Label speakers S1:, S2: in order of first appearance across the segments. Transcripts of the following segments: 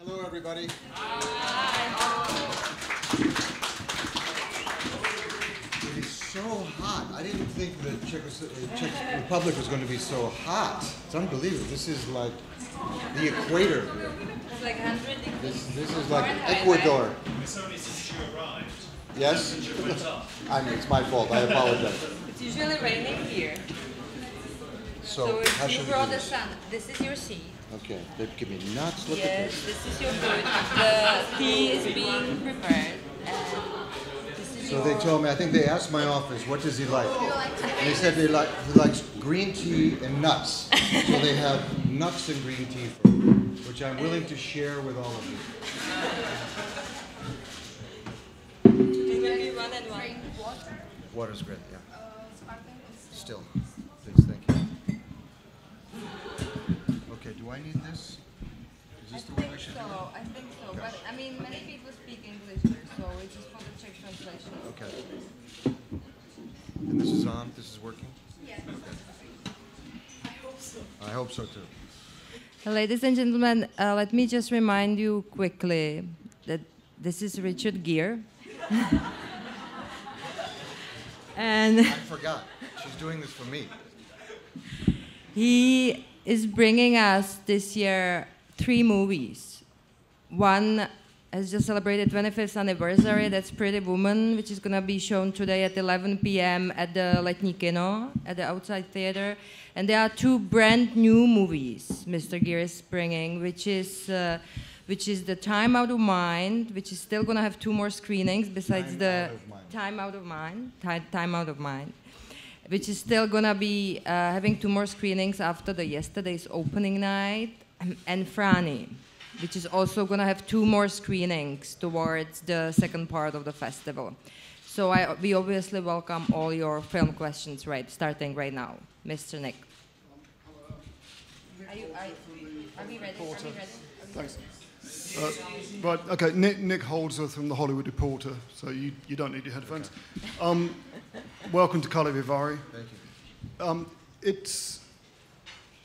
S1: Hello, everybody. It is so hot. I didn't think the Czech Republic was going to be so hot. It's unbelievable. This is like the equator.
S2: It's like 100 degrees.
S1: This is like Ecuador.
S3: It's only since you arrived.
S1: Yes?
S3: It went up.
S1: I mean, it's my fault. I apologize.
S2: It's usually raining here.
S1: So how
S2: you
S1: should we
S2: brought
S1: do
S2: the
S1: this?
S2: sun. This is your seat.
S1: Okay, they give me nuts. Look at
S2: Yes,
S1: this.
S2: this is your food. The tea is being prepared. And this is
S1: So
S2: your...
S1: they told me, I think they asked my office, what does he like? And they said he likes green tea and nuts. So they have nuts and green tea, which I'm willing to share with all of you.
S2: Maybe one and one.
S1: Water's great, yeah. Still, please, thank you. Okay, do I need this? Is this the way I should do it?
S2: I think so. But I mean, many people speak English here, so it's just for the Czech translation.
S1: Okay. And this is on? This is working?
S2: Yes.
S1: Okay. I hope so too.
S2: Ladies and gentlemen, let me just remind you quickly that this is Richard Gere. And
S1: I forgot. She's doing this for me.
S2: he is bringing us this year 3 movies. One has just celebrated 25th anniversary. That's Pretty Woman, which is going to be shown today at 11 p.m. at the Letní Kino, at the outside theater. And there are 2 brand new movies Mr. Gere is bringing, which is The Time Out of Mind, which is still going to have 2 more screenings besides Time Out of Mind, which is still going to be having 2 more screenings after the yesterday's opening night, and Franny, which is also going to have 2 more screenings towards the second part of the festival. So we obviously welcome all your film questions starting right now. Mr. Nick. Are we ready?
S4: Thanks. Right, okay, Nick Holdsworth from The Hollywood Reporter, so you don't need your headphones. Okay. Welcome to KVIFF.
S1: Thank you.
S4: It's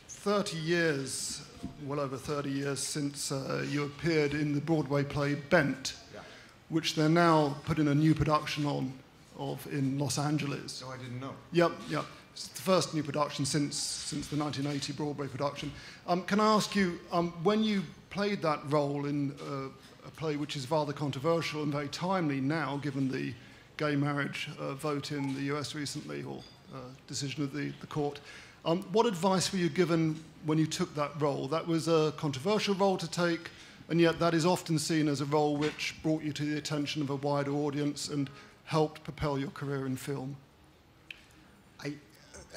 S4: 30 years, well over 30 years, since you appeared in the Broadway play Bent,
S1: Yeah.
S4: which they're now putting a new production of in Los Angeles.
S1: No, I didn't know.
S4: Yep. It's the first new production since the 1980 Broadway production. Can I ask you, when you played that role in a play which is rather controversial and very timely now, given the gay marriage vote in the US recently, or decision of the court, what advice were you given when you took that role? That was a controversial role to take, and yet that is often seen as a role which brought you to the attention of a wider audience and helped propel your career in film.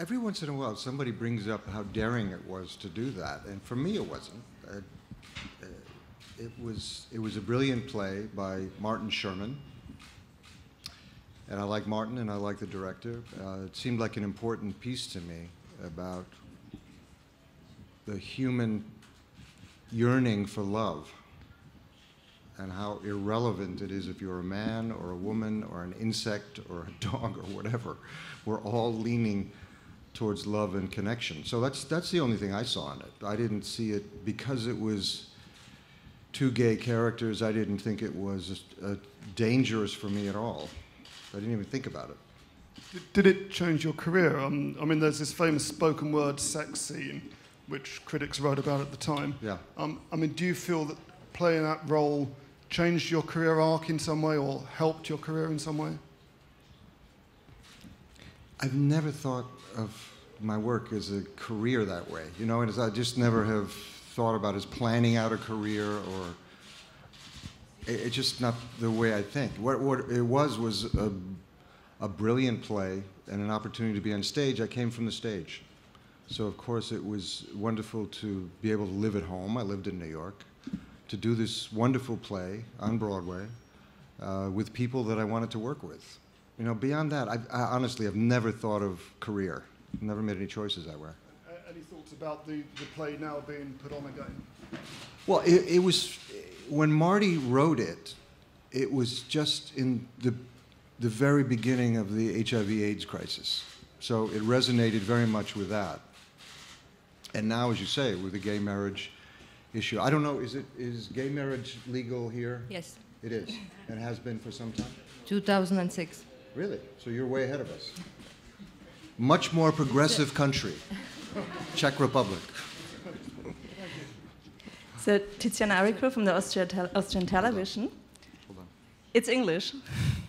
S1: Every once in a while, somebody brings up how daring it was to do that, and for me, it wasn't. It was a brilliant play by Martin Sherman, and I like Martin and I like the director. It seemed like an important piece to me about the human yearning for love and how irrelevant it is if you're a man or a woman or an insect or a dog or whatever. We're all leaning towards love and connection. So that's the only thing I saw in it. I didn't see it because it was 2 gay characters. I didn't think it was dangerous for me at all. I didn't even think about it.
S4: Did it change your career? I mean, there's this famous spoken word sex scene, which critics wrote about at the time.
S1: Yeah.
S4: I mean, do you feel that playing that role changed your career arc in some way or helped your career in some way?
S1: I've never thought of my work as a career that way. You know, I just never have thought about as planning out a career, or it's just not the way I think. What it was a brilliant play and an opportunity to be on stage. I came from the stage. So of course it was wonderful to be able to live at home. I lived in New York. To do this wonderful play on Broadway with people that I wanted to work with. You know, beyond that, I honestly have never thought of career. Never made any choices that way.
S4: Any thoughts about the play now being put on again?
S1: Well, it was, when Marty wrote it, it was just in the very beginning of the HIV/AIDS crisis. So it resonated very much with that. And now, as you say, with the gay marriage issue. I don't know, is gay marriage legal here?
S2: Yes,
S1: It is, and has been for some time?
S2: 2006.
S1: Really? So you're way ahead of us. Much more progressive country, Czech Republic.
S5: So Tiziana Ariko from the Austrian television.
S1: Hold on.
S5: It's English.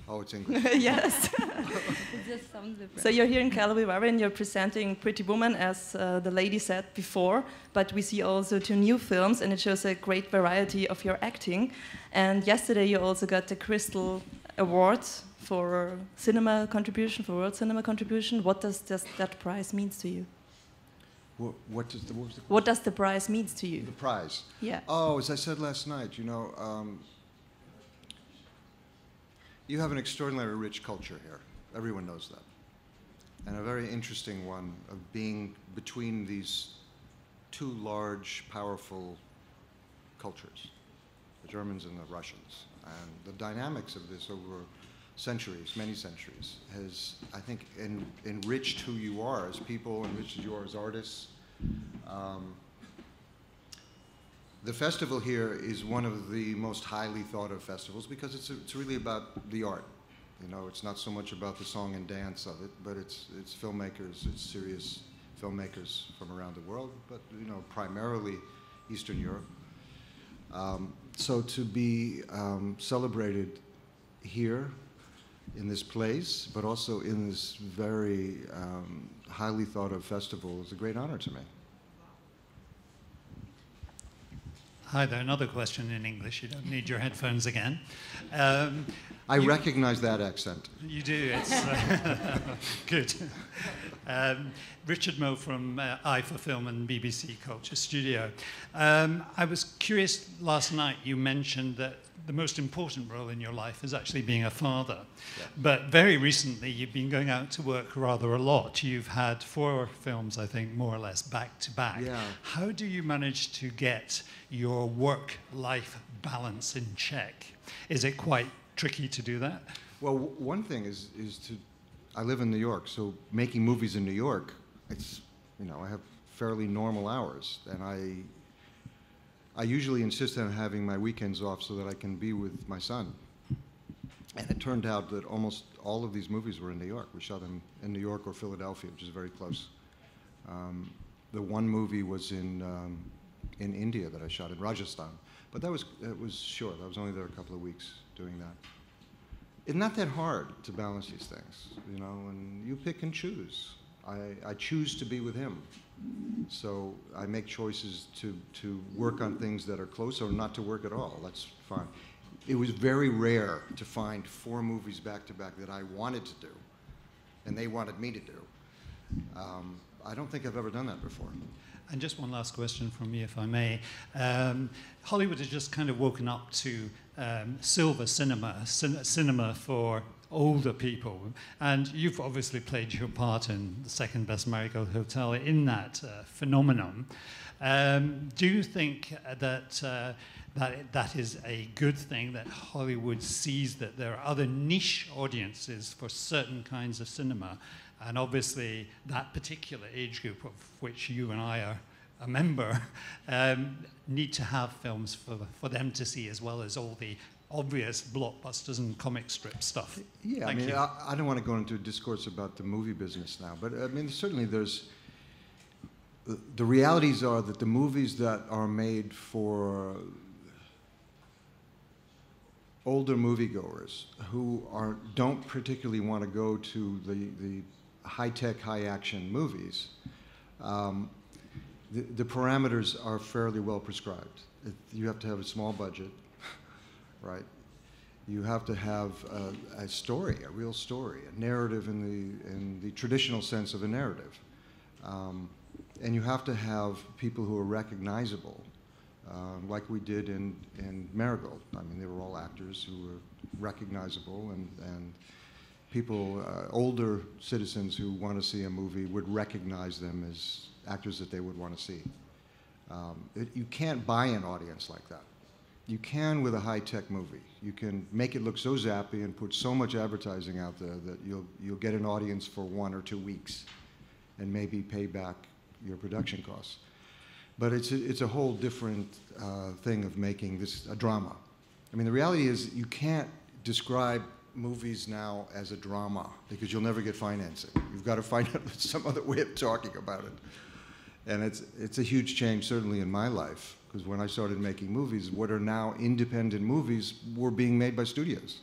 S1: Oh, it's English.
S5: Yes.
S2: It just sounds different.
S5: So you're here in KVIFF and you're presenting Pretty Woman, as the lady said before, but we see also 2 new films, and it shows a great variety of your acting. And yesterday you also got the Crystal Award for cinema contribution, for world cinema contribution. What does that prize mean to you?
S1: What was the
S5: What does the prize mean to you?
S1: The prize?
S5: Yeah.
S1: Oh, as I said last night, you know, you have an extraordinarily rich culture here. Everyone knows that. And a very interesting one of being between these 2 large, powerful cultures, the Germans and the Russians. And the dynamics of this over centuries, many centuries, has, I think, enriched who you are as people, enriched who you are as artists. The festival here is one of the most highly thought of festivals because it's really about the art. You know, it's not so much about the song and dance of it, but it's filmmakers, it's serious filmmakers from around the world, but, you know, primarily Eastern Europe. So to be celebrated here in this place, but also in this very highly thought of festival is a great honor to me.
S3: Hi there, another question in English. You don't need your headphones again.
S1: I recognize that accent.
S3: You do, it's good. Richard Moe from I for Film and BBC Culture Studio. I was curious last night, you mentioned that the most important role in your life is actually being a father. Yeah. But very recently, you've been going out to work rather a lot. You've had 4 films, I think, more or less back to back.
S1: Yeah.
S3: How do you manage to get your work-life balance in check? Is it quite tricky to do that?
S1: Well, one thing is to, I live in New York, so making movies in New York, it's, you know, I have fairly normal hours, and I usually insist on having my weekends off so that I can be with my son. And it turned out that almost all of these movies were in New York. We shot them in New York or Philadelphia, which is very close. The one movie was in India that I shot in Rajasthan, but it was short. I was only there a couple of weeks doing that. It's not that hard to balance these things, you know, and you pick and choose. I choose to be with him. So I make choices to work on things that are close or not to work at all. That's fine. It was very rare to find 4 movies back to back that I wanted to do and they wanted me to do. I don't think I've ever done that before.
S3: And just one last question from me, if I may. Hollywood has just kind of woken up to silver cinema for older people. And you've obviously played your part in the Second Best Marigold Hotel in that phenomenon. Do you think that that is a good thing, that Hollywood sees that there are other niche audiences for certain kinds of cinema? And obviously, that particular age group of which you and I are a member need to have films for them to see, as well as all the obvious blockbusters and comic strip stuff.
S1: Yeah,
S3: Thank you.
S1: I don't want to go into a discourse about the movie business now, but I mean, certainly there's... The realities are that the movies that are made for older moviegoers who don't particularly want to go to the high-tech, high-action movies, the parameters are fairly well prescribed. You have to have a small budget, right? You have to have a story, a real story, a narrative in the traditional sense of a narrative. And you have to have people who are recognizable, like we did in Marigold. I mean, they were all actors who were recognizable, and people, older citizens who want to see a movie would recognize them as actors that they would want to see. You can't buy an audience like that. You can with a high-tech movie. You can make it look so zappy and put so much advertising out there that you'll get an audience for 1 or 2 weeks and maybe pay back your production costs. But it's a whole different thing of making this a drama. I mean, the reality is you can't describe movies now as a drama because you'll never get financing. You've got to find out some other way of talking about it. And it's a huge change, certainly in my life, because when I started making movies, what are now independent movies were being made by studios.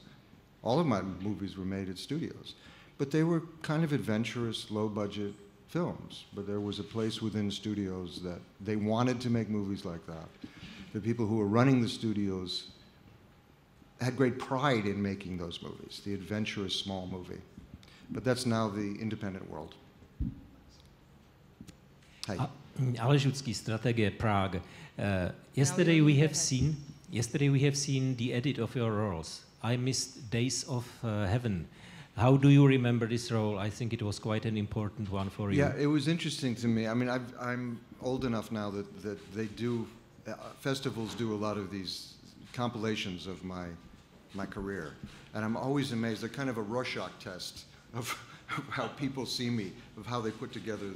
S1: All of my movies were made at studios. But they were kind of adventurous, low-budget films. But there was a place within studios that they wanted to make movies like that. The people who were running the studios had great pride in making those movies, the adventurous small movie. But that's now the independent world. Hi.
S6: Aleš Hudský, Strategie, Prague. Yesterday we have seen the edit of your roles. I missed Days of Heaven. How do you remember this role? I think it was quite an important one for you.
S1: Yeah, it was interesting to me. I mean, I'm old enough now that they do, festivals do a lot of these compilations of my career. And I'm always amazed. They're kind of a Rorschach test of how people see me, of how they put together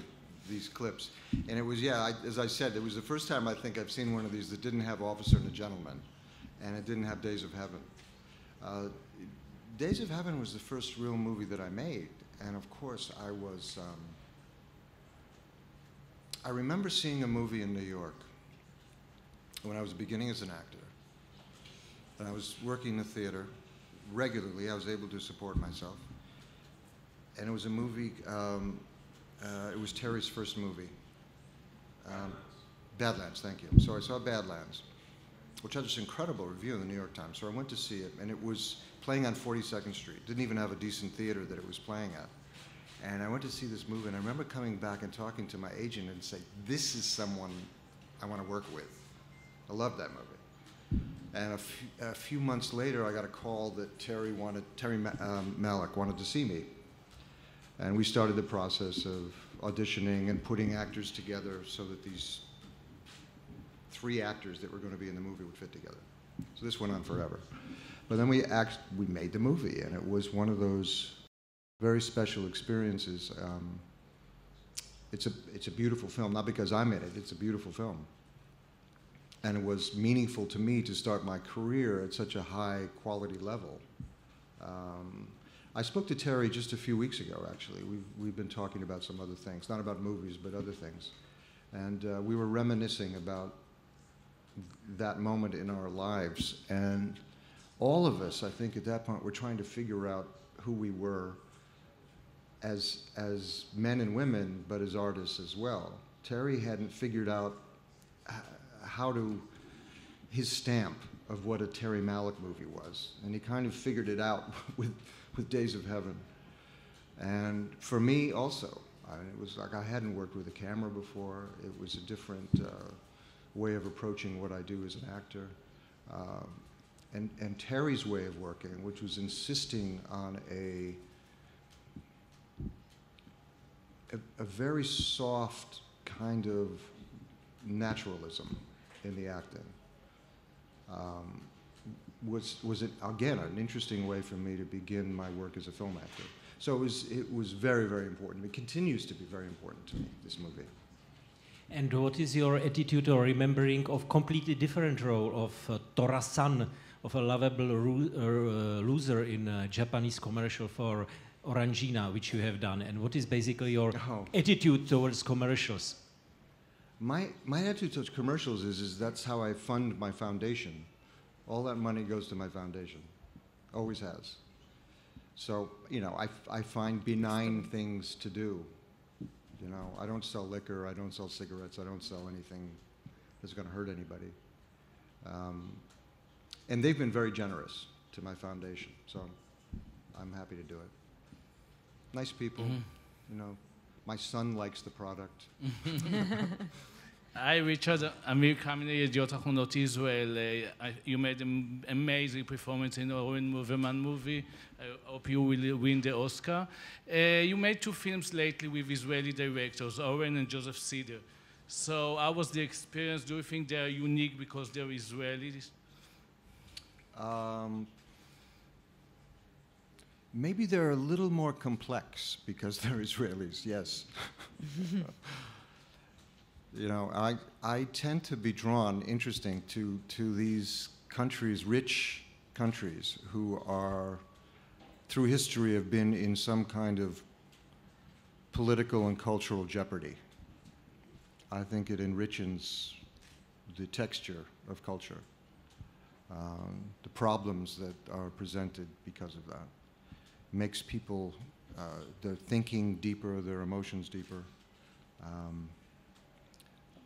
S1: these clips. And it was, yeah, as I said, it was the first time I think I've seen one of these that didn't have Officer and a Gentleman, and it didn't have Days of Heaven. Days of Heaven was the first real movie that I made, and of course I remember seeing a movie in New York when I was beginning as an actor, and I was working in the theater regularly. I was able to support myself, and it was a movie, it was Terry's first movie. Badlands, thank you. So I saw Badlands, which had this incredible review in the New York Times. So I went to see it, and it was playing on 42nd Street. Didn't even have a decent theater that it was playing at. And I went to see this movie, and I remember coming back and talking to my agent and saying, this is someone I want to work with. I love that movie. And a few months later, I got a call that Terry Malick wanted to see me. And we started the process of auditioning and putting actors together so that these 3 actors that were going to be in the movie would fit together. So this went on forever. But then we made the movie, and it was one of those very special experiences. It's a beautiful film, not because I'm in it, it's a beautiful film. And it was meaningful to me to start my career at such a high quality level. I spoke to Terry just a few weeks ago, actually. We've been talking about some other things, not about movies, but other things. And we were reminiscing about that moment in our lives. And all of us, I think at that point, were trying to figure out who we were as men and women, but as artists as well. Terry hadn't figured out his stamp of what a Terry Malick movie was. And he kind of figured it out with Days of Heaven. And for me also, it was like I hadn't worked with a camera before. It was a different way of approaching what I do as an actor. And Terry's way of working, which was insisting on a very soft kind of naturalism in the acting, was again an interesting way for me to begin my work as a film actor. So it was very, very important. It continues to be very important to me, this movie.
S6: And what is your attitude or remembering of completely different role of Tora-san, of a lovable loser in a Japanese commercial for Orangina, which you have done? And what is basically your attitude towards commercials?
S1: My attitude towards commercials is that's how I fund my foundation. All that money goes to my foundation. Always has. So, you know, I find benign things to do. You know, I don't sell liquor, I don't sell cigarettes, I don't sell anything that's going to hurt anybody. And they've been very generous to my foundation, so I'm happy to do it. Nice people, you know. My son likes the product.
S7: Hi, Richard. I'm coming to to Israel. You made an amazing performance in the Owen Moverman movie. I hope you will win the Oscar. You made 2 films lately with Israeli directors, Owen and Joseph Sider. So how was the experience? Do you think they are unique because they're Israelis?
S1: Maybe they're a little more complex because they're Israelis, yes. You know, I tend to be drawn, interesting, to these countries, rich countries, who are, through history, have been in some kind of political and cultural jeopardy. I think it enriches the texture of culture, the problems that are presented because of that. Makes people, their thinking deeper, their emotions deeper.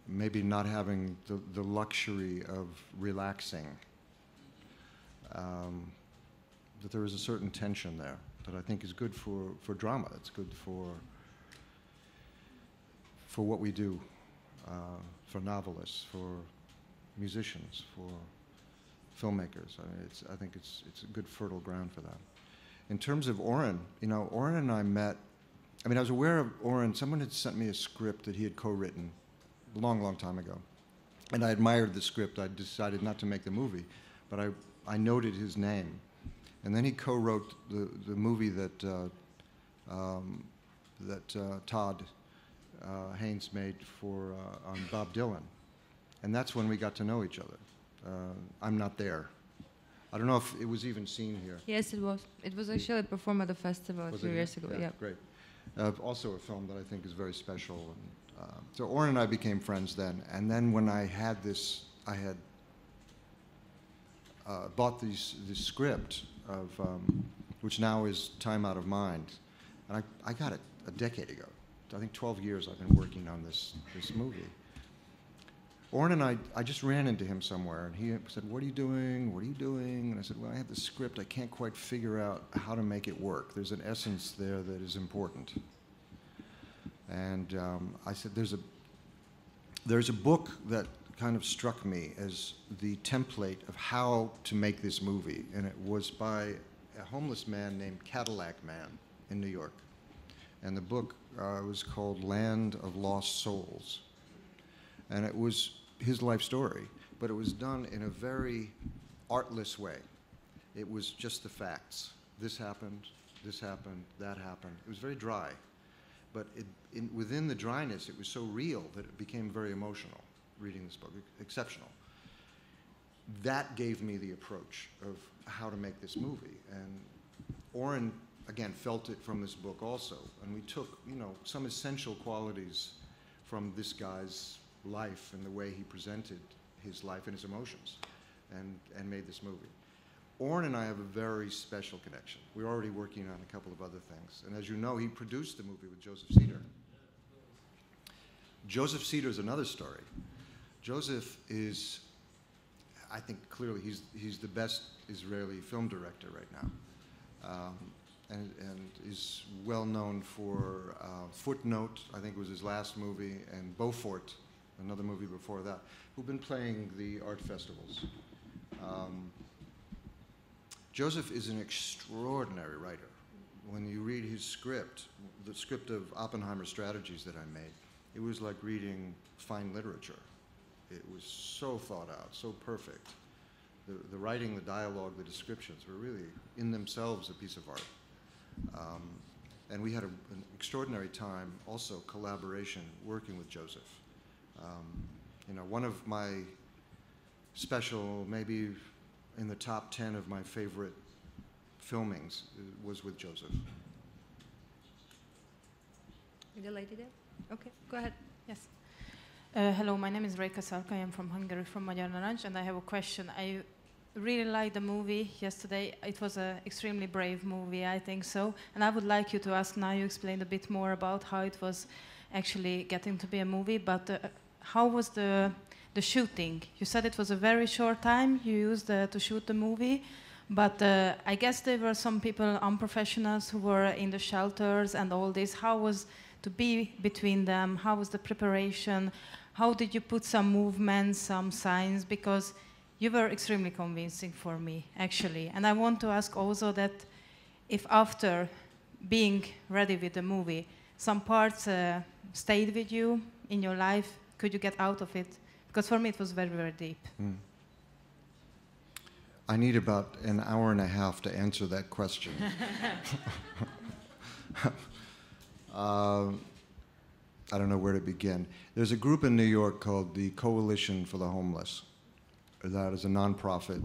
S1: Maybe not having the luxury of relaxing. That there is a certain tension there that I think is good for drama. It's good for what we do, for novelists, for musicians, for filmmakers. I think it's a good fertile ground for that. In terms of Oren, you know, Oren and I met. I mean, I was aware of Oren. Someone had sent me a script that he had co-written a long, long time ago, and I admired the script. I decided not to make the movie, but I noted his name, and then he co-wrote the movie that Todd Haynes made on Bob Dylan, and that's when we got to know each other. I'm not there. I don't know if it was even seen here.
S2: Yes, it was. It was actually performed at the festival a few years ago. Yeah,
S1: great. Also a film that I think is very special. And, so Oren and I became friends then. And then when I had this, I had bought this script of, which now is Time Out of Mind. And I got it a decade ago. I think 12 years I've been working on this movie. Oren and I just ran into him somewhere, and he said, "What are you doing? What are you doing?" And I said, "Well, I have the script. I can't quite figure out how to make it work. There's an essence there that is important." And I said, "There's a book that kind of struck me as the template of how to make this movie, and it was by a homeless man named Cadillac Man in New York. And the book was called Land of Lost Souls. And it was his life story, but it was done in a very artless way. It was just the facts. This happened, that happened. It was very dry, but within the dryness, it was so real that it became very emotional, reading this book, exceptional. That gave me the approach of how to make this movie. And Oren, again, felt it from this book also. And we took, some essential qualities from this guy's life and the way he presented his life and his emotions and made this movie. Oren and I have a very special connection. We're already working on a couple of other things. And as you know, he produced the movie with Joseph Cedar. Joseph Cedar is another story. Joseph is, I think clearly he's the best Israeli film director right now. And is well known for Footnote, I think was his last movie, and Beaufort, another movie before that, who've been playing the art festivals. Joseph is an extraordinary writer. When you read his script, the script of Oppenheimer's Strategies that I made, it was like reading fine literature. It was so thought out, so perfect. The writing, the dialogue, the descriptions were really, in themselves, a piece of art. And we had an extraordinary time, also collaboration, working with Joseph. One of my special, maybe in the top 10 of my favorite filmings was with Joseph.
S2: The lady there? Okay, go ahead.
S8: Yes. Hello, my name is Rejka Sarka. I am from Hungary, from Magyar Narancs, and I have a question. I really liked the movie yesterday. It was an extremely brave movie, I think so. And I would like you to ask, now you explained a bit more about how it was actually getting to be a movie, but how was the shooting? You said it was a very short time you used to shoot the movie, but I guess there were some people, unprofessionals, who were in the shelters and all this. How was to be between them? How was the preparation? How did you put some movements, some signs? Because you were extremely convincing for me, actually. And I want to ask also that if after being ready with the movie, some parts stayed with you in your life, could you get out of it? Because for me it was very, very deep.
S1: I need about an hour and a half to answer that question. I don't know where to begin. There's a group in New York called the Coalition for the Homeless. That is a nonprofit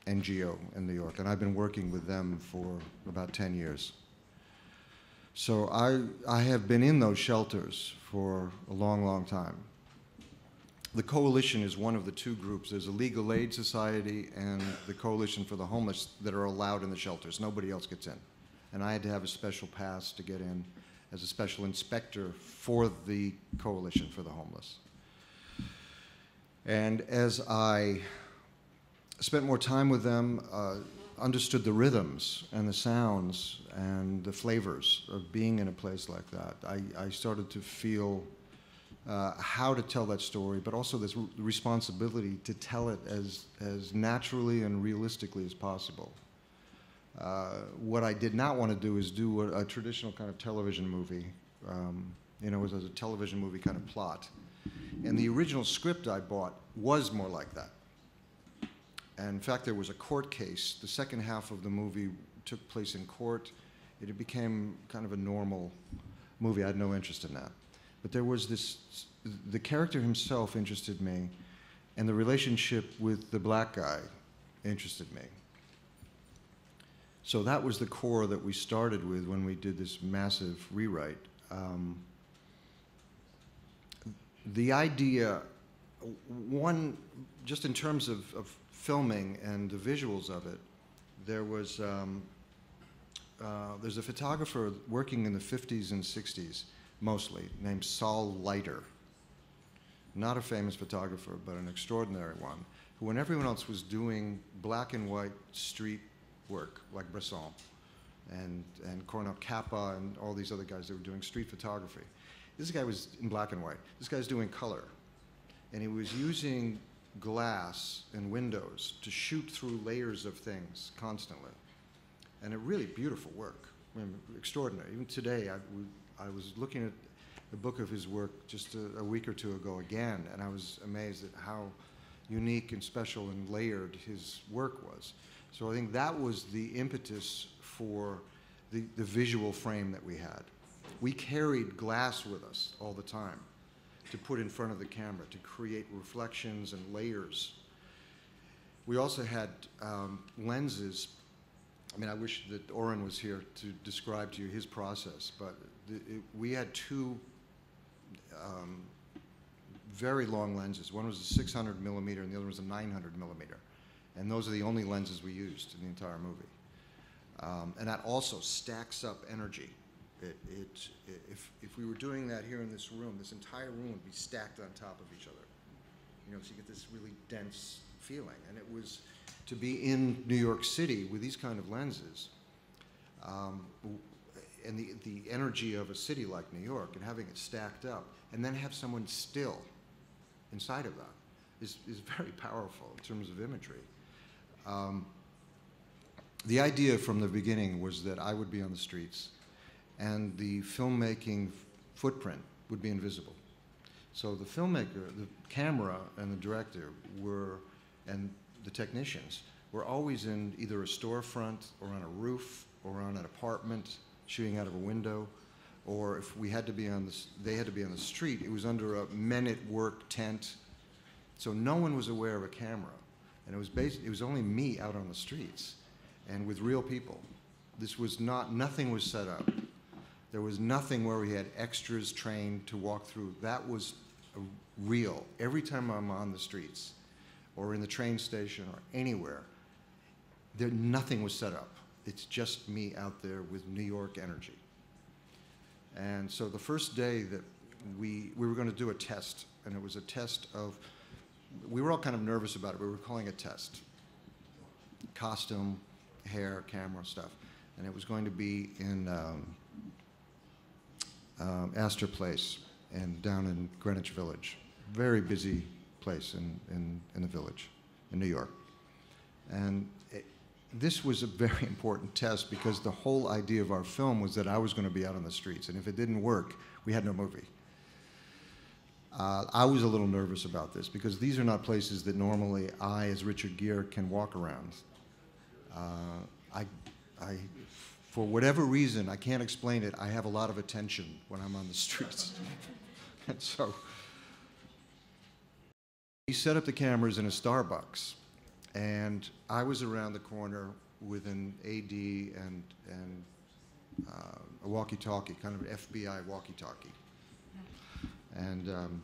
S1: NGO in New York, and I've been working with them for about 10 years. So I have been in those shelters for a long, long time. The Coalition is one of the two groups. There's a Legal Aid Society and the Coalition for the Homeless that are allowed in the shelters. Nobody else gets in. And I had to have a special pass to get in as a special inspector for the Coalition for the Homeless. And as I spent more time with them, understood the rhythms and the sounds and the flavors of being in a place like that, I started to feel how to tell that story, but also this responsibility to tell it as naturally and realistically as possible. What I did not want to do is do a traditional kind of television movie. You know, it was a television movie kind of plot. And the original script I bought was more like that. And in fact, there was a court case. The second half of the movie took place in court. It became kind of a normal movie. I had no interest in that. But there was this, the character himself interested me, and the relationship with the black guy interested me. So that was the core that we started with when we did this massive rewrite. The idea, one, just in terms of filming and the visuals of it, there was, there's a photographer working in the 50s and 60s, mostly, named Saul Leiter. Not a famous photographer, but an extraordinary one, who when everyone else was doing black and white street work, like Bresson and Cornel Kappa and all these other guys that were doing street photography. This guy was in black and white. This guy's doing color. And he was using glass and windows to shoot through layers of things constantly. And a really beautiful work, I mean, extraordinary. Even today, I was looking at a book of his work just a week or two ago again, and I was amazed at how unique and special and layered his work was. So I think that was the impetus for the visual frame that we had. We carried glass with us all the time to put in front of the camera, to create reflections and layers. We also had lenses. I mean, I wish that Oren was here to describe to you his process, but we had two very long lenses. One was a 600 millimeter and the other was a 900 millimeter. And those are the only lenses we used in the entire movie. And that also stacks up energy. If we were doing that here in this room, this entire room would be stacked on top of each other. You know, so you get this really dense feeling. And it was, to be in New York City with these kind of lenses, and the energy of a city like New York, and having it stacked up, and then have someone still inside of that is very powerful in terms of imagery. The idea from the beginning was that I would be on the streets and the filmmaking footprint would be invisible. So the filmmaker, the camera, and the director and the technicians were always in either a storefront or on a roof or on an apartment shooting out of a window, or if we had to be on they had to be on the street, it was under a men-at-work tent. So no one was aware of a camera. And it was only me out on the streets and with real people. This was nothing was set up. There was nothing where we had extras trained to walk through. That was real. Every time I'm on the streets or in the train station or anywhere, nothing was set up. It's just me out there with New York energy. And so the first day that we were going to do a test, and it was a test of, we were all kind of nervous about it. We were calling it test. Costume, hair, camera stuff. And it was going to be in Astor Place and down in Greenwich Village. Very busy place in the village in New York. And this was a very important test because the whole idea of our film was that I was going to be out on the streets. And if it didn't work, we had no movie. I was a little nervous about this because these are not places that normally I, as Richard Gere, can walk around. For whatever reason, I can't explain it, I have a lot of attention when I'm on the streets. And so he set up the cameras in a Starbucks, and I was around the corner with an AD and a walkie-talkie, kind of an FBI walkie-talkie. And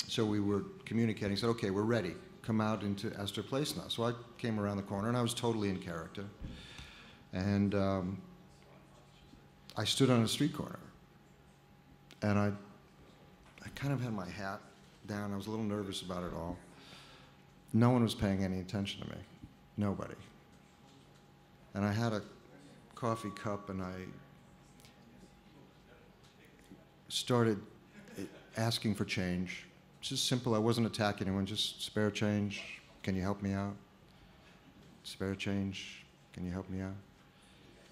S1: so we were communicating, said, okay, we're ready. Come out into Astor Place now. So I came around the corner, and I was totally in character. And I stood on a street corner, and I kind of had my hat down. I was a little nervous about it all. No one was paying any attention to me. Nobody. And I had a coffee cup, and I started asking for change. Just simple. I wasn't attacking anyone, just spare change. Can you help me out? Spare change. Can you help me out?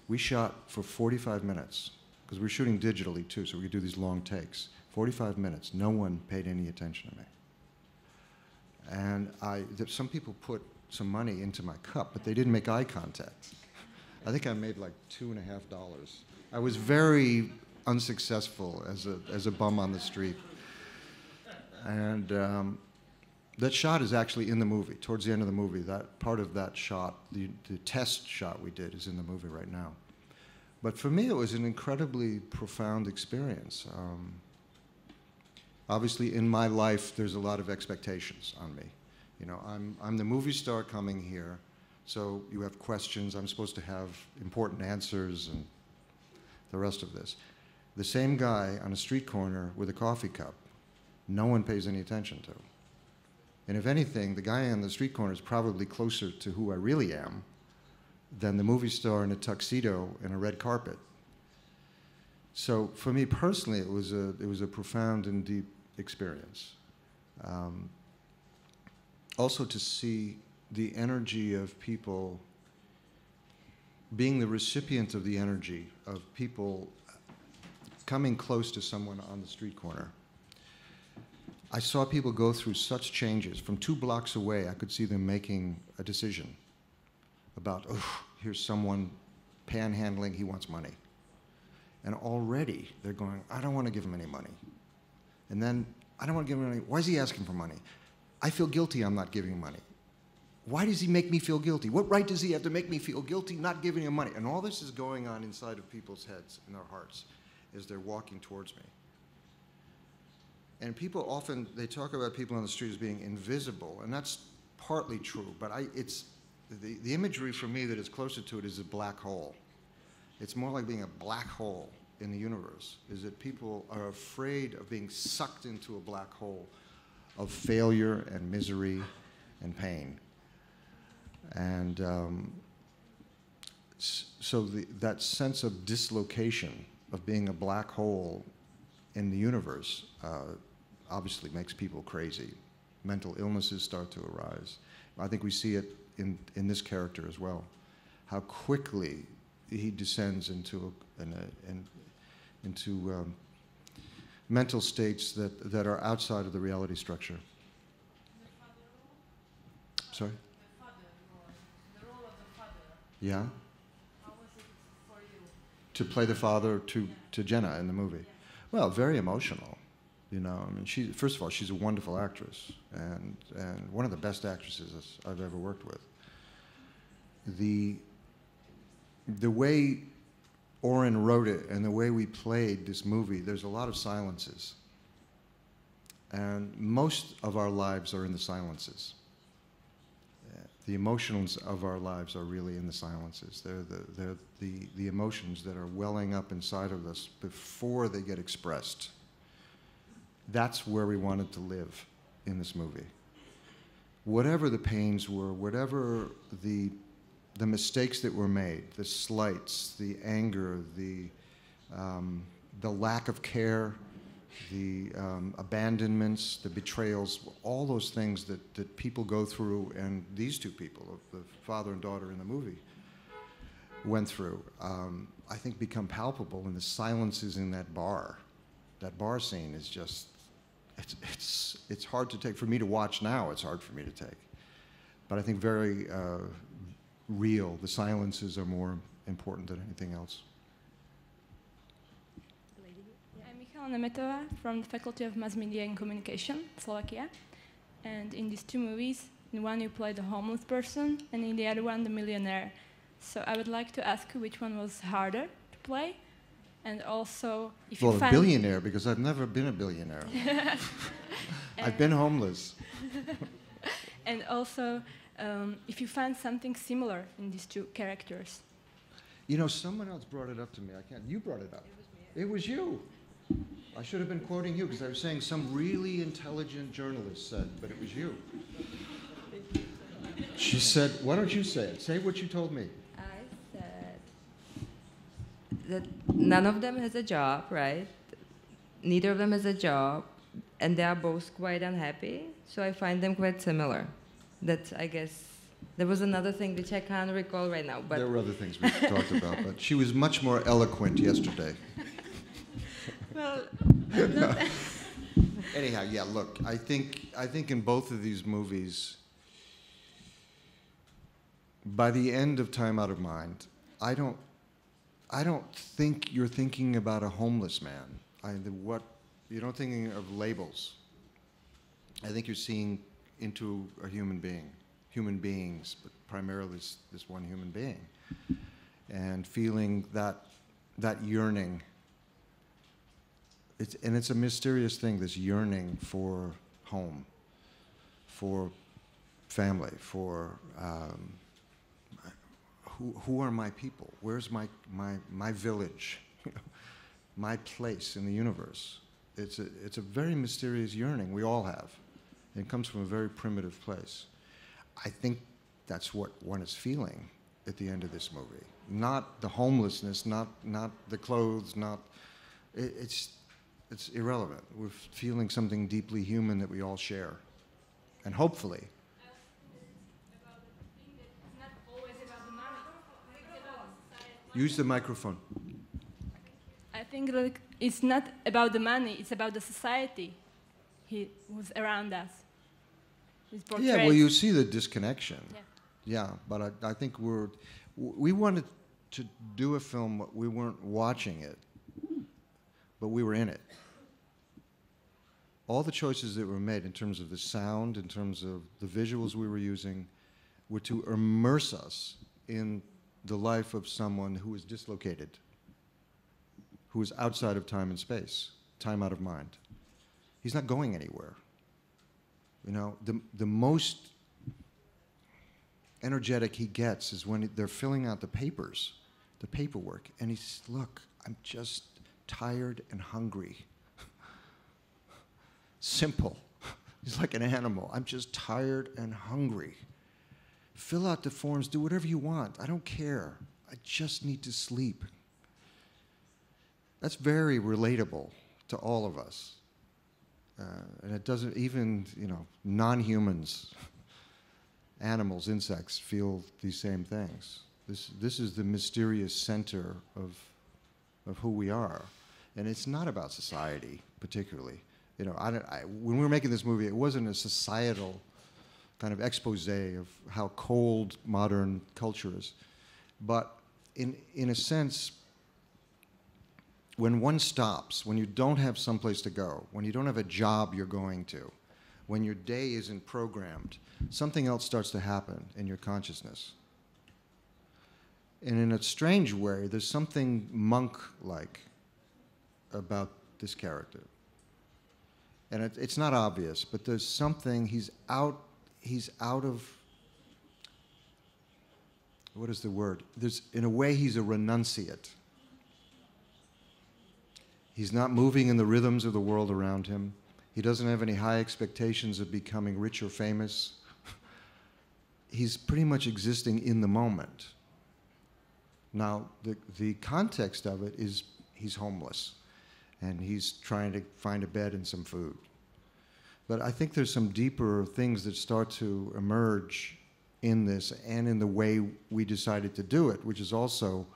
S1: We shot for 45 minutes, because we were shooting digitally too, so we could do these long takes. 45 minutes. No one paid any attention to me. And some people put some money into my cup, but they didn't make eye contact. I think I made like $2.50. I was very unsuccessful as a bum on the street. And that shot is actually in the movie. Towards the end of the movie, that part of that shot, the test shot we did, is in the movie right now. But for me, it was an incredibly profound experience. Obviously, in my life, there's a lot of expectations on me. You know, I'm the movie star coming here, so you have questions. I'm supposed to have important answers and the rest of this. The same guy on a street corner with a coffee cup, no one pays any attention to. And if anything, the guy on the street corner is probably closer to who I really am than the movie star in a tuxedo and a red carpet. So for me personally, it was a profound and deep experience. Also to see the energy of people, being the recipient of the energy of people coming close to someone on the street corner. I saw people go through such changes. From 2 blocks away, I could see them making a decision about, oh, here's someone panhandling, he wants money. And already they're going, I don't want to give him any money. And then, I don't want to give him any, why is he asking for money? I feel guilty I'm not giving him money. Why does he make me feel guilty? What right does he have to make me feel guilty not giving him money? And all this is going on inside of people's heads and their hearts as they're walking towards me. And people often, they talk about people on the street as being invisible, and that's partly true, but it's the imagery for me that is closer to it is a black hole. It's more like being a black hole in the universe, is that people are afraid of being sucked into a black hole of failure and misery and pain. And so that sense of dislocation of being a black hole in the universe obviously makes people crazy. Mental illnesses start to arise. I think we see it in this character as well, how quickly he descends into mental states that are outside of the reality structure. Sorry?
S8: The role of the father.
S1: Yeah?
S8: How was it for you?
S1: To play the father to Jenna in the movie. Well, very emotional. You know, I mean, first of all, she's a wonderful actress and one of the best actresses I've ever worked with. The way Oren wrote it and the way we played this movie, there's a lot of silences. And most of our lives are in the silences. The emotions of our lives are really in the silences. They're the emotions that are welling up inside of us before they get expressed. That's where we wanted to live in this movie. Whatever the pains were, whatever the mistakes that were made, the slights, the anger, the lack of care, the abandonments, the betrayals, all those things that people go through, and these two people, the father and daughter in the movie, went through, I think become palpable in the silences in that bar. That bar scene is just, it's hard to take. For me to watch now, it's hard for me to take. But I think very real. The silences are more important than anything else.
S9: Nemetova from the Faculty of Mass Media and Communication, Slovakia. And in these two movies, in one you play the homeless person, and in the other one the millionaire. So I would like to ask you which one was harder to play, and also if you
S1: Well, a
S9: find
S1: billionaire, because I've never been a billionaire. I've been homeless.
S9: And also, if you find something similar in these two characters.
S1: You know, someone else brought it up to me. I can't. You brought it up. It was you. I should have been quoting you because I was saying some really intelligent journalist said, but it was you. She said, why don't you say it? Say what you told me.
S2: I said that none of them has a job, right? Neither of them has a job, and they are both quite unhappy, so I find them quite similar. That, I guess, there was another thing which I can't recall right now. But
S1: there were other things we talked about, but she was much more eloquent yesterday.
S9: Well,
S1: Anyhow, yeah, look, I think in both of these movies, by the end of Time Out of Mind, I don't think you're thinking about a homeless man. You're not thinking of labels. I think you're seeing into a human being, human beings, but primarily this one human being, and feeling that yearning. It's a mysterious thing, this yearning for home, for family, for who are my people? Where's my village? My place in the universe. It's a very mysterious yearning we all have. It comes from a very primitive place. I think that's what one is feeling at the end of this movie. Not the homelessness, not the clothes, it's irrelevant. We're feeling something deeply human that we all share. And hopefully. Use the microphone.
S9: I think like, it's not about the money, it's about the society who's around us.
S1: Yeah, well, you see the disconnection.
S9: Yeah,
S1: but I think we wanted to do a film, we weren't watching it, but we were in it. All the choices that were made in terms of the sound, in terms of the visuals we were using, were to immerse us in the life of someone who is dislocated, who is outside of time and space, time out of mind. He's not going anywhere. You know, the most energetic he gets is when they're filling out the papers, the paperwork, and he's, look, I'm just tired and hungry. Simple. He's like an animal. I'm just tired and hungry. Fill out the forms, do whatever you want. I don't care. I just need to sleep. That's very relatable to all of us. And it doesn't even, non-humans, animals, insects feel these same things. This is the mysterious center of who we are. And it's not about society, particularly. When we were making this movie, it wasn't a societal kind of expose of how cold modern culture is. But in a sense, when one stops, when you don't have someplace to go, when you don't have a job you're going to, when your day isn't programmed, something else starts to happen in your consciousness. And in a strange way, there's something monk-like about this character. And it's not obvious, but there's something, he's out of, what is the word? In a way, he's a renunciate. He's not moving in the rhythms of the world around him. He doesn't have any high expectations of becoming rich or famous. He's pretty much existing in the moment. Now, the context of it is he's homeless, and he's trying to find a bed and some food. But I think there's some deeper things that start to emerge in this and in the way we decided to do it, which is also,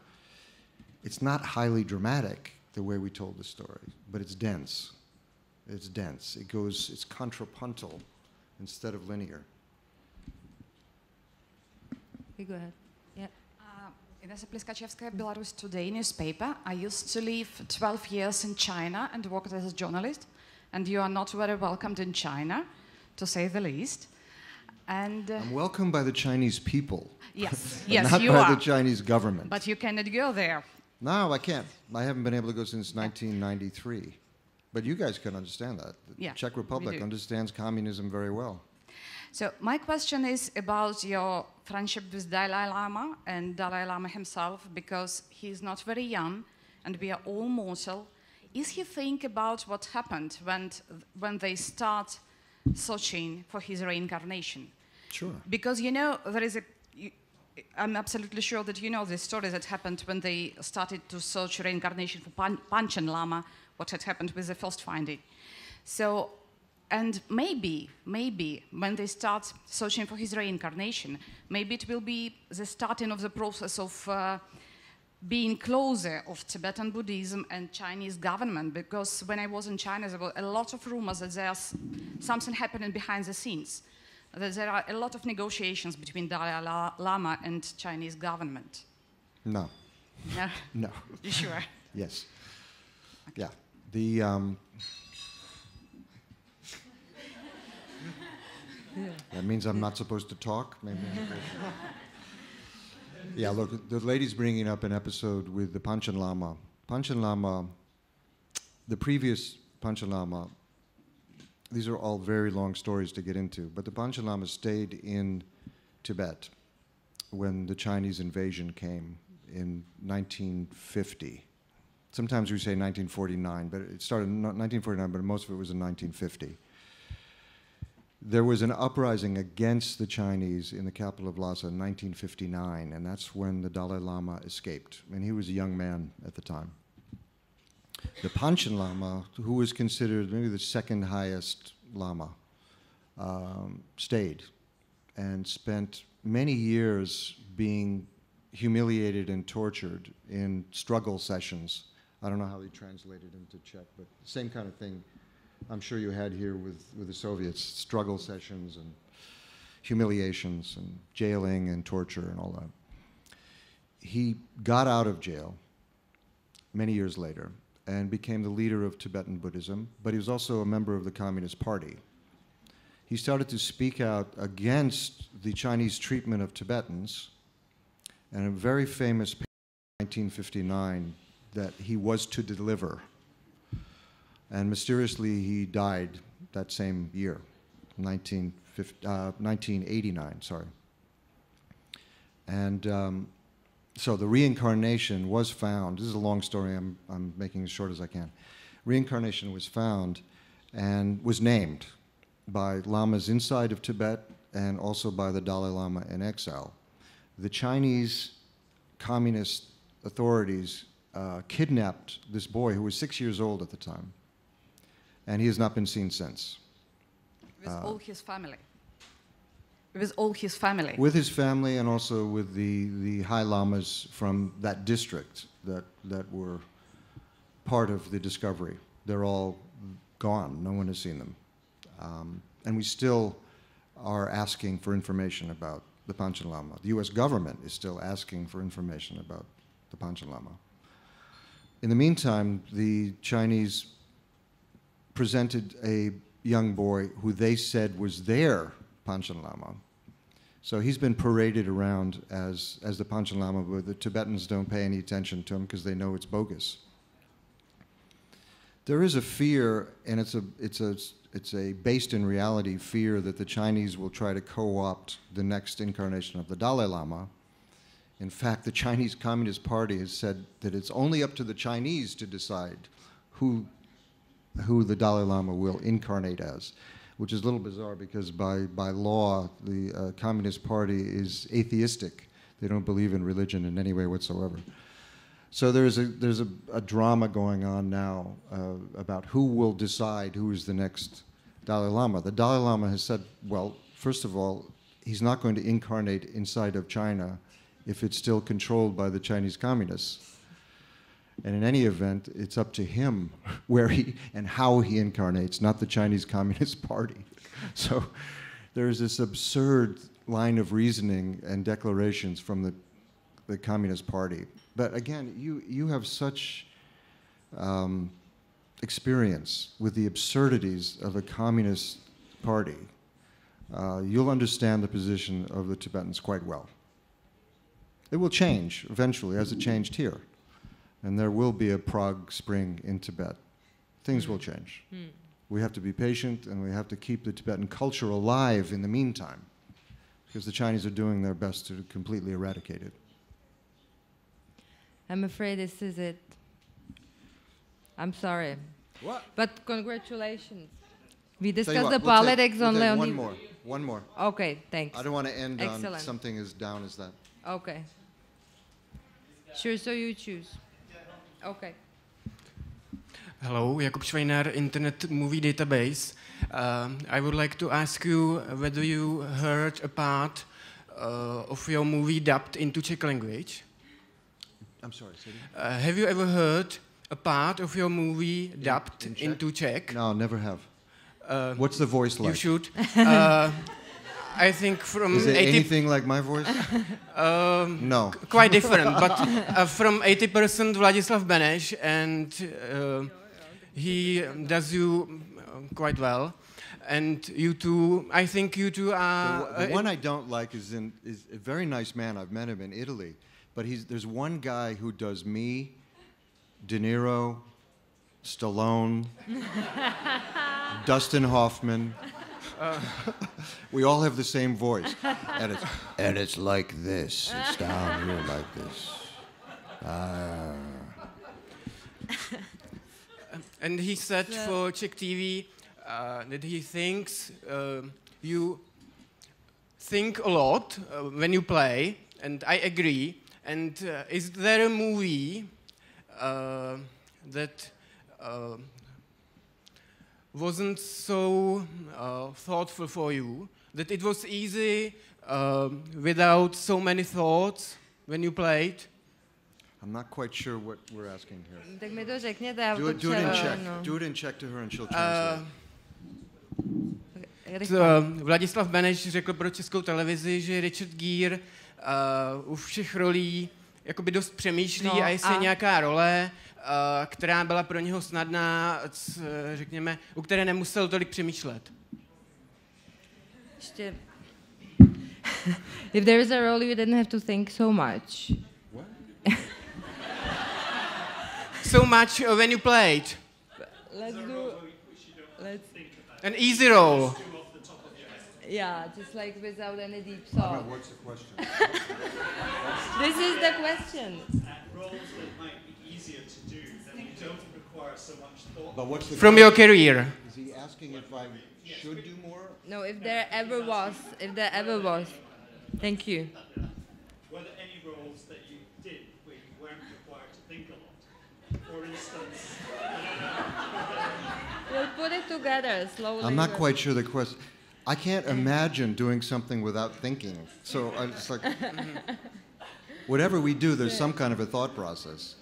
S1: it's not highly dramatic the way we told the story, but it's dense. It's dense. It's contrapuntal instead of linear.
S2: Okay, go ahead. Yeah.
S10: Inesa Pliskachevskaya, Belarus Today newspaper. I used to live 12 years in China and worked as a journalist. And you are not very welcomed in China, to say the least. And
S1: I'm welcomed by the Chinese people.
S10: Yes,
S1: but
S10: yes,
S1: not
S10: you
S1: by
S10: are.
S1: the Chinese government.
S10: But you cannot go there.
S1: No, I can't. I haven't been able to go since 1993. But you guys can understand that. The
S10: Yeah,
S1: Czech
S10: we
S1: Republic
S10: do.
S1: understands communism very well.
S10: So my question is about your friendship with Dalai Lama and Dalai Lama himself, because he's not very young and we are all mortal. Is he think about what happened when they start searching for his reincarnation?
S1: Sure.
S10: Because you know, I'm absolutely sure that you know the story that happened when they started to search reincarnation for Panchen Lama, what had happened with the first finding. So, and maybe when they start searching for his reincarnation, maybe it will be the starting of the process of being closer of Tibetan Buddhism and Chinese government, because when I was in China, there were a lot of rumors that there's something happening behind the scenes, that there are a lot of negotiations between Dalai Lama and Chinese government.
S1: No.
S10: No?
S1: No.
S10: You sure?
S1: Yes. Yeah. The that means I'm not supposed to talk. Maybe. Yeah. Look, the lady's bringing up an episode with the Panchen Lama. Panchen Lama, the previous Panchen Lama. These are all very long stories to get into, but the Panchen Lama stayed in Tibet when the Chinese invasion came in 1950. Sometimes we say 1949, but it started in 1949, but most of it was in 1950. There was an uprising against the Chinese in the capital of Lhasa in 1959, and that's when the Dalai Lama escaped, and he was a young man at the time. The Panchen Lama, who was considered maybe the second highest Lama, stayed and spent many years being humiliated and tortured in struggle sessions. I don't know how they translated into Czech, but same kind of thing I'm sure you had here with the Soviets, struggle sessions and humiliations and jailing and torture and all that. He got out of jail many years later and became the leader of Tibetan Buddhism, but he was also a member of the Communist Party. He started to speak out against the Chinese treatment of Tibetans, and a very famous paper in 1959 that he was to deliver. And mysteriously, he died that same year, 1989, sorry. And so the reincarnation was found. This is a long story. I'm making it as short as I can. Reincarnation was found and was named by lamas inside of Tibet and also by the Dalai Lama in exile. The Chinese communist authorities kidnapped this boy who was 6 years old at the time, and he has not been seen since.
S10: With all his family. With all his family.
S1: With his family and also with the high lamas from that district that were part of the discovery. They're all gone. No one has seen them. And we still are asking for information about the Panchen Lama. The US government is still asking for information about the Panchen Lama. In the meantime, the Chinese presented a young boy who they said was their Panchen Lama. So he's been paraded around as the Panchen Lama, but the Tibetans don't pay any attention to him because they know it's bogus. There is a fear, and it's a based in reality fear that the Chinese will try to co-opt the next incarnation of the Dalai Lama. In fact, the Chinese Communist Party has said that it's only up to the Chinese to decide who the Dalai Lama will incarnate as, which is a little bizarre because by law, the Communist Party is atheistic. They don't believe in religion in any way whatsoever. So there's a drama going on now about who will decide who is the next Dalai Lama. The Dalai Lama has said, well, first of all, he's not going to incarnate inside of China if it's still controlled by the Chinese communists. And in any event, it's up to him where he and how he incarnates, not the Chinese Communist Party. So there's this absurd line of reasoning and declarations from the the Communist Party. But again, you have such experience with the absurdities of a Communist Party. You'll understand the position of the Tibetans quite well. It will change eventually, as it changed here. And there will be a Prague Spring in Tibet. Things will change. We have to be patient, and we have to keep the Tibetan culture alive in the meantime, because the Chinese are doing their best to completely eradicate it.
S2: I'm afraid this is it. I'm sorry.
S1: What?
S2: But congratulations. We
S1: Tell you
S2: discussed
S1: what,
S2: the
S1: we'll
S2: politics
S1: take
S2: only.
S1: one more.
S2: Okay, thanks.
S1: I don't want to end on
S2: Excellent.
S1: something as down as that.
S2: Okay. Sure, so you choose. Okay.
S11: Hello, Jakub Schweiner, Internet Movie Database. I would like to ask you whether you heard a part of your movie dubbed into Czech language.
S1: I'm sorry, say it again.
S11: Have you ever heard a part of your movie dubbed
S1: in Czech?
S11: into Czech?
S1: No, never have. What's the voice like?
S11: You should. I think from
S1: Is it anything like my voice? No.
S11: Quite different, but from 80% Vladislav Beneš, and he does you quite well. And you two, I think you two are...
S1: The one I don't like is a very nice man. I've met him in Italy. But there's one guy who does me, De Niro, Stallone, Dustin Hoffman. We all have the same voice. And it's like this. It's down here like this.
S11: And he said for Czech TV that he thinks you think a lot when you play, and I agree. And is there a movie that wasn't so thoughtful for you, that it was easy without so many thoughts when you played?
S1: I'm not quite sure what we're asking here.
S2: Tak mi to řekněte, já
S1: Do it in Czech. Do it in Czech to her and she'll translate.
S11: Vladislav Beneš řekl pro Českou televizi, že Richard Gere u všech rolí jakoby dost přemýšlí a jestli je nějaká role, která byla pro něho snadná, řekněme, u které nemusel tolik přemýšlet.
S2: Ještě. If there is a role you didn't have to think so much.
S1: What?
S11: So much when you played.
S2: Let's
S11: an easy role.
S2: Yeah, just like without any deep thought.
S1: What's the question?
S2: This is the question.
S3: Roles that might be easier to do, that you don't require so much thought.
S1: But what's the
S11: From your career.
S1: Is he asking if I should do more?
S2: No, if there ever was. Thank you.
S3: Were there any roles that you did where you weren't required to think a lot? For instance...
S2: We'll put it together slowly.
S1: I'm not quite sure the question. I can't imagine doing something without thinking. So it's like, whatever we do, there's some kind of a thought process.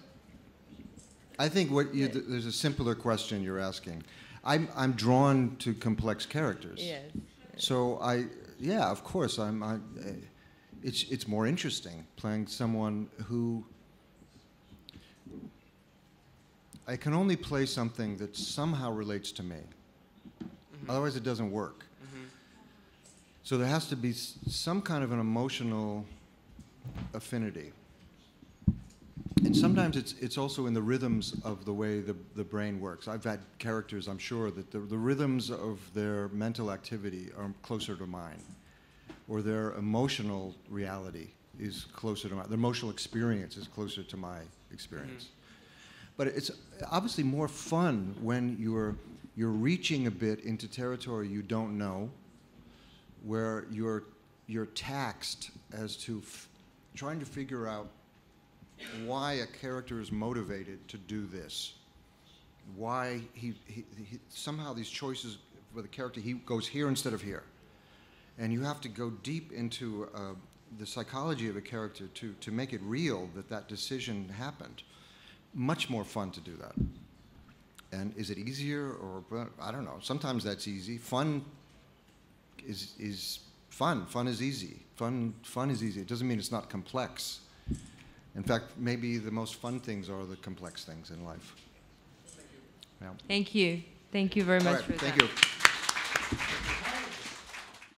S1: I think there's a simpler question you're asking. I'm drawn to complex characters.
S2: Yes.
S1: So yeah, of course, it's more interesting playing someone who. I can only play something that somehow relates to me. Otherwise, it doesn't work. So there has to be some kind of an emotional affinity. And sometimes it's also in the rhythms of the way the brain works. I've had characters, I'm sure, that the rhythms of their mental activity are closer to mine, or their emotional reality is closer to mine. Their emotional experience is closer to my experience. But it's obviously more fun when you're reaching a bit into territory you don't know, where you're taxed as to trying to figure out why a character is motivated to do this, why he somehow these choices for the character, he goes here instead of here, and you have to go deep into the psychology of a character to make it real that decision happened. Much more fun to do that. And is it easier, or I don't know? Sometimes that's easy. Fun is fun. Fun is easy. Fun is easy. It doesn't mean it's not complex. In fact, maybe the most fun things are the complex things in life. Yeah.
S2: Thank you. Thank you very much for that.
S1: Thank you.